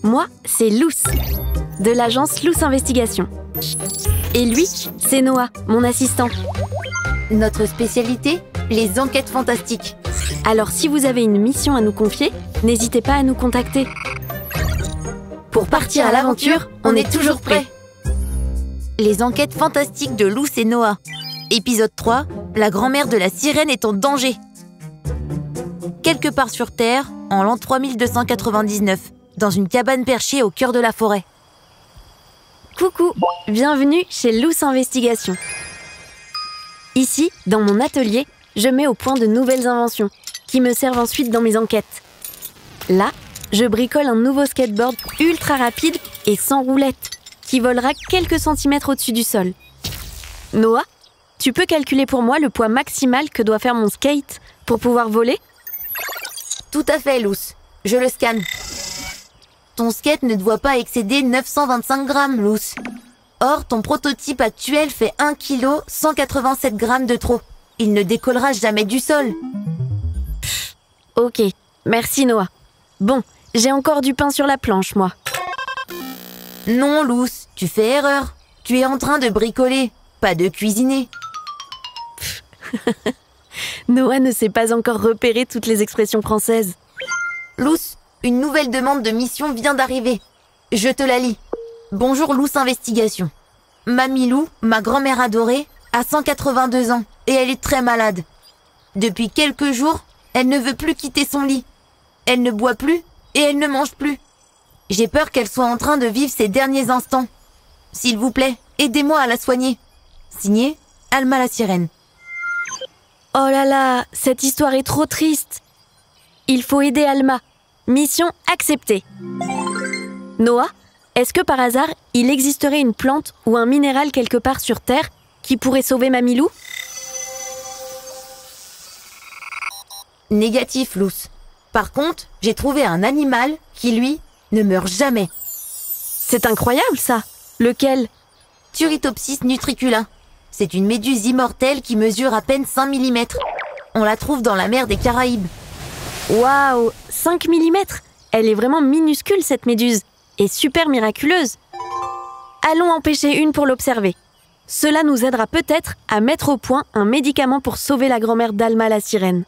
Moi, c'est Luce, de l'agence Luce Investigation. Et lui, c'est Noah, mon assistant. Notre spécialité, les enquêtes fantastiques. Alors si vous avez une mission à nous confier, n'hésitez pas à nous contacter. Pour partir à l'aventure, on est toujours prêts. Les enquêtes fantastiques de Luce et Noah. Épisode 3, la grand-mère de la sirène est en danger. Quelque part sur Terre, en l'an 3299, dans une cabane perchée au cœur de la forêt. Coucou, bienvenue chez Luce Investigation. Ici, dans mon atelier, je mets au point de nouvelles inventions qui me servent ensuite dans mes enquêtes. Là, je bricole un nouveau skateboard ultra rapide et sans roulette qui volera quelques centimètres au-dessus du sol. Noah, tu peux calculer pour moi le poids maximal que doit faire mon skate pour pouvoir voler ? Tout à fait, Luce. Je le scanne. Ton skate ne doit pas excéder 925 grammes, Luce. Or, ton prototype actuel fait 1 kg 187 grammes de trop. Il ne décollera jamais du sol. Ok, merci Noah. Bon, j'ai encore du pain sur la planche, moi. Non, Luce, tu fais erreur. Tu es en train de bricoler, pas de cuisiner. Noah ne sait pas encore repérer toutes les expressions françaises. Luce, une nouvelle demande de mission vient d'arriver. Je te la lis. Bonjour Luce Investigation. Mamie Lou, ma grand-mère adorée, a 182 ans et elle est très malade. Depuis quelques jours, elle ne veut plus quitter son lit. Elle ne boit plus et elle ne mange plus. J'ai peur qu'elle soit en train de vivre ses derniers instants. S'il vous plaît, aidez-moi à la soigner. Signé, Alma la sirène. Oh là là, cette histoire est trop triste. Il faut aider Alma. Mission acceptée. Noah, est-ce que par hasard, il existerait une plante ou un minéral quelque part sur Terre qui pourrait sauver Mamie Lou ? Négatif, Luce. Par contre, j'ai trouvé un animal qui, lui, ne meurt jamais. C'est incroyable, ça. Lequel ? Turritopsis nutricula. C'est une méduse immortelle qui mesure à peine 5 mm. On la trouve dans la mer des Caraïbes. Waouh, 5 mm. Elle est vraiment minuscule, cette méduse. Et super miraculeuse. Allons en pêcher une pour l'observer. Cela nous aidera peut-être à mettre au point un médicament pour sauver la grand-mère d'Alma la sirène.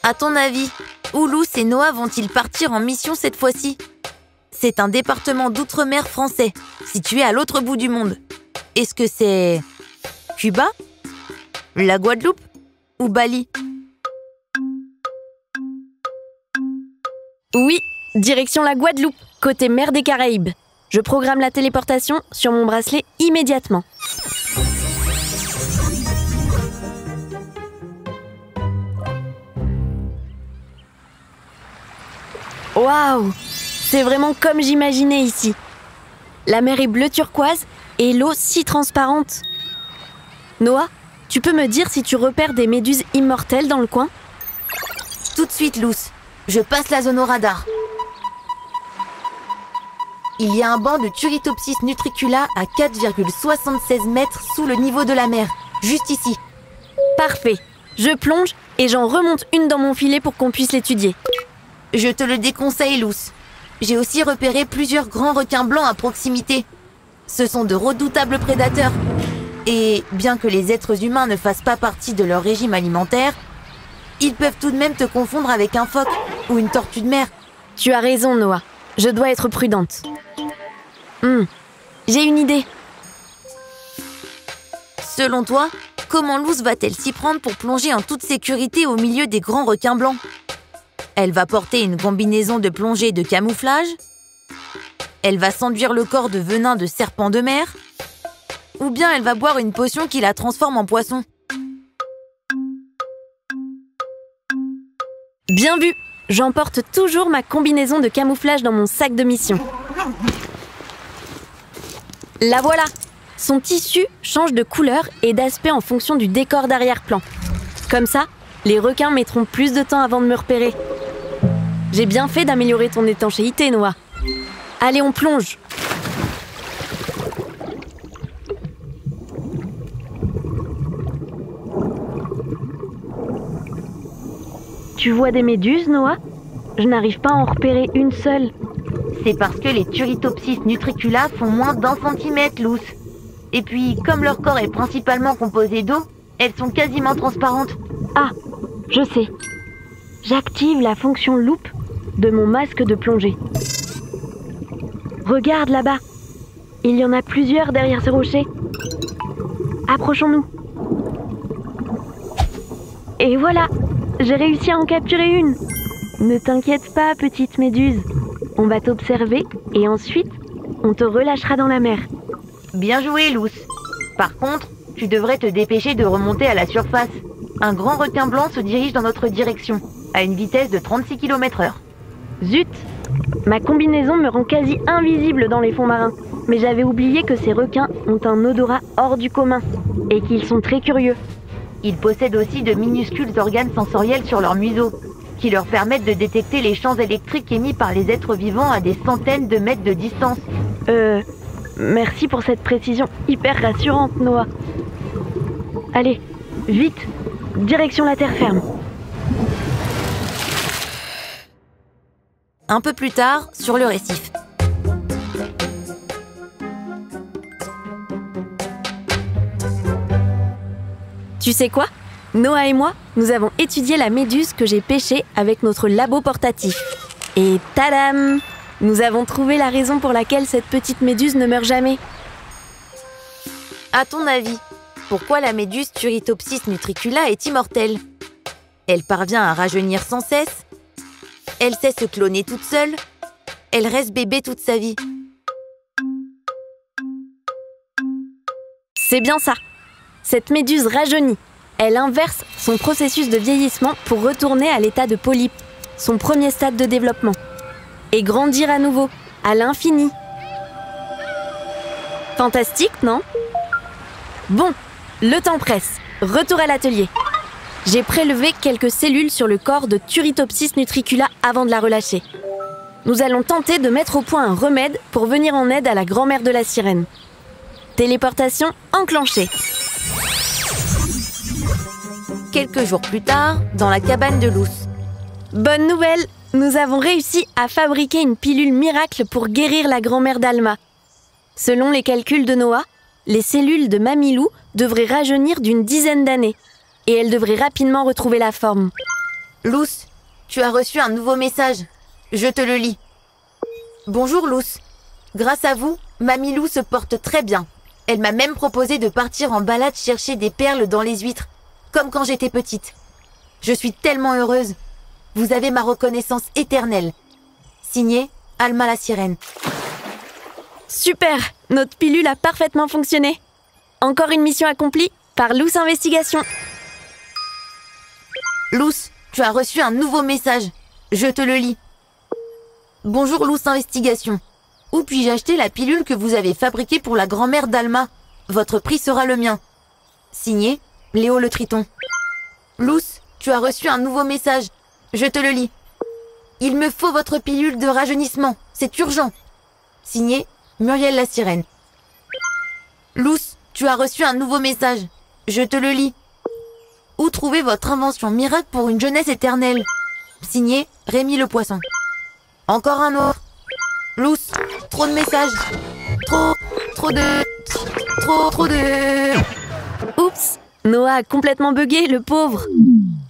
À ton avis, où Luce et Noah vont-ils partir en mission cette fois-ci ? C'est un département d'outre-mer français, situé à l'autre bout du monde. Est-ce que c'est Cuba, la Guadeloupe ou Bali ? Oui, direction la Guadeloupe, côté mer des Caraïbes. Je programme la téléportation sur mon bracelet immédiatement. Waouh, c'est vraiment comme j'imaginais ici. La mer est bleu turquoise et l'eau si transparente. Noah, tu peux me dire si tu repères des méduses immortelles dans le coin ? Tout de suite, Luce. Je passe la zone au radar. Il y a un banc de Turritopsis nutricula à 4,76 mètres sous le niveau de la mer, juste ici. Parfait. Je plonge et j'en remonte une dans mon filet pour qu'on puisse l'étudier. Je te le déconseille, Luce. J'ai aussi repéré plusieurs grands requins blancs à proximité. Ce sont de redoutables prédateurs. Et bien que les êtres humains ne fassent pas partie de leur régime alimentaire, ils peuvent tout de même te confondre avec un phoque ou une tortue de mer. Tu as raison, Noah. Je dois être prudente. J'ai une idée. Selon toi, comment Luce va-t-elle s'y prendre pour plonger en toute sécurité au milieu des grands requins blancs ? Elle va porter une combinaison de plongée de camouflage ? Elle va s'enduire le corps de venin de serpent de mer ? Ou bien elle va boire une potion qui la transforme en poisson ? Bien vu. J'emporte toujours ma combinaison de camouflage dans mon sac de mission. La voilà. Son tissu change de couleur et d'aspect en fonction du décor d'arrière-plan. Comme ça, les requins mettront plus de temps avant de me repérer. J'ai bien fait d'améliorer ton étanchéité, Noah. Allez, on plonge. Tu vois des méduses, Noah ? Je n'arrive pas à en repérer une seule. C'est parce que les Turritopsis nutricula font moins d'1 cm, Luce. Et puis, comme leur corps est principalement composé d'eau, elles sont quasiment transparentes. Ah, je sais. J'active la fonction loupe de mon masque de plongée. Regarde là-bas. Il y en a plusieurs derrière ce rocher. Approchons-nous. Et voilà, j'ai réussi à en capturer une. Ne t'inquiète pas, petite méduse. On va t'observer et ensuite, on te relâchera dans la mer. Bien joué, Luce. Par contre, tu devrais te dépêcher de remonter à la surface. Un grand requin blanc se dirige dans notre direction, à une vitesse de 36 km/h. Zut! Ma combinaison me rend quasi invisible dans les fonds marins. Mais j'avais oublié que ces requins ont un odorat hors du commun et qu'ils sont très curieux. Ils possèdent aussi de minuscules organes sensoriels sur leur museau, qui leur permettent de détecter les champs électriques émis par les êtres vivants à des centaines de mètres de distance. Merci pour cette précision hyper rassurante, Noah. Allez, vite, direction la terre ferme. Un peu plus tard, sur le récif. Tu sais quoi? Noah et moi, nous avons étudié la méduse que j'ai pêchée avec notre labo portatif. Et tadam! Nous avons trouvé la raison pour laquelle cette petite méduse ne meurt jamais. À ton avis, pourquoi la méduse Turritopsis nutricula est immortelle? Elle parvient à rajeunir sans cesse. Elle sait se cloner toute seule. Elle reste bébé toute sa vie. C'est bien ça. Cette méduse rajeunit. Elle inverse son processus de vieillissement pour retourner à l'état de polype, son premier stade de développement, et grandir à nouveau, à l'infini. Fantastique, non? Bon, le temps presse. Retour à l'atelier. J'ai prélevé quelques cellules sur le corps de Turritopsis nutricula avant de la relâcher. Nous allons tenter de mettre au point un remède pour venir en aide à la grand-mère de la sirène. Téléportation enclenchée. Quelques jours plus tard, dans la cabane de Luce. Bonne nouvelle, nous avons réussi à fabriquer une pilule miracle pour guérir la grand-mère d'Alma. Selon les calculs de Noah, les cellules de Mamie Lou devraient rajeunir d'une dizaine d'années et elles devraient rapidement retrouver la forme. Luce, tu as reçu un nouveau message. Je te le lis. Bonjour Luce. Grâce à vous, Mamie Lou se porte très bien. Elle m'a même proposé de partir en balade chercher des perles dans les huîtres, comme quand j'étais petite. Je suis tellement heureuse. Vous avez ma reconnaissance éternelle. Signé, Alma la sirène. Super! Notre pilule a parfaitement fonctionné. Encore une mission accomplie par Luce Investigation. Luce, tu as reçu un nouveau message. Je te le lis. Bonjour Luce Investigation. Où puis-je acheter la pilule que vous avez fabriquée pour la grand-mère d'Alma? Votre prix sera le mien. Signé, Léo le Triton. Luce, tu as reçu un nouveau message. Je te le lis. Il me faut votre pilule de rajeunissement. C'est urgent. Signé, Muriel la sirène. Luce, tu as reçu un nouveau message. Je te le lis. Où trouver votre invention miracle pour une jeunesse éternelle? Signé, Rémi le poisson. Encore un autre. Luce, trop de messages. Trop de... Oups, Noah a complètement bugué, le pauvre.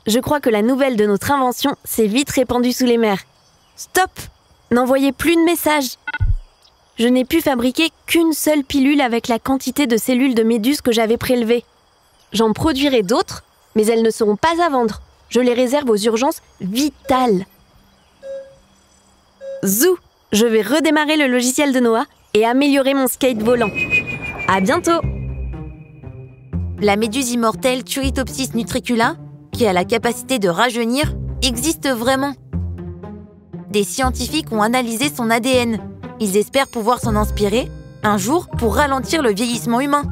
Je crois que la nouvelle de notre invention s'est vite répandue sous les mers. Stop! N'envoyez plus de messages. Je n'ai pu fabriquer qu'une seule pilule avec la quantité de cellules de méduse que j'avais prélevées. J'en produirai d'autres, mais elles ne seront pas à vendre. Je les réserve aux urgences vitales. Zou! Je vais redémarrer le logiciel de Noah et améliorer mon skate volant. À bientôt! La méduse immortelle Turritopsis nutricula, qui a la capacité de rajeunir, existe vraiment. Des scientifiques ont analysé son ADN. Ils espèrent pouvoir s'en inspirer, un jour, pour ralentir le vieillissement humain.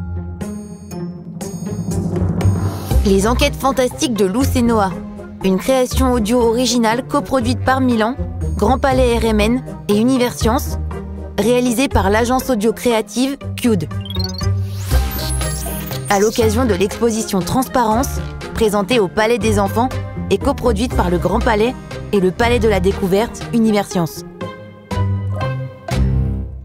Les enquêtes fantastiques de Luce et Noah. Une création audio originale coproduite par Milan, Grand Palais RMN et Univers Science, réalisée par l'agence audio créative Qd. À l'occasion de l'exposition Transparence, présentée au Palais des Enfants et coproduite par le Grand Palais et le Palais de la Découverte Universcience.